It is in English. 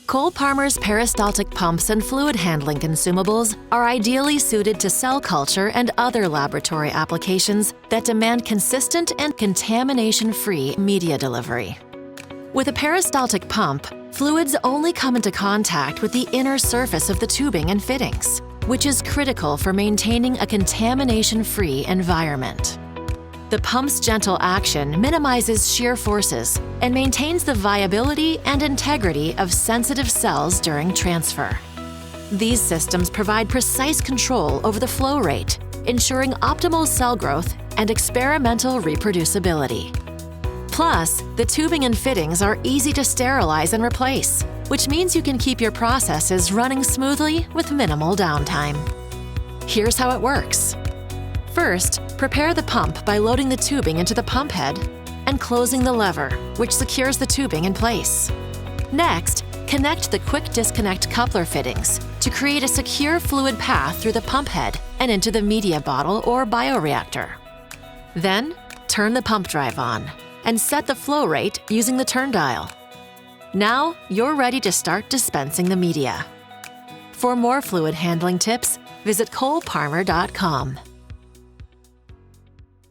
Cole-Parmer's peristaltic pumps and fluid handling consumables are ideally suited to cell culture and other laboratory applications that demand consistent and contamination-free media delivery. With a peristaltic pump, fluids only come into contact with the inner surface of the tubing and fittings, which is critical for maintaining a contamination-free environment. The pump's gentle action minimizes shear forces and maintains the viability and integrity of sensitive cells during transfer. These systems provide precise control over the flow rate, ensuring optimal cell growth and experimental reproducibility. Plus, the tubing and fittings are easy to sterilize and replace, which means you can keep your processes running smoothly with minimal downtime. Here's how it works. First, prepare the pump by loading the tubing into the pump head and closing the lever, which secures the tubing in place. Next, connect the quick disconnect coupler fittings to create a secure fluid path through the pump head and into the media bottle or bioreactor. Then, turn the pump drive on and set the flow rate using the turn dial. Now, you're ready to start dispensing the media. For more fluid handling tips, visit Cole-Parmer.com.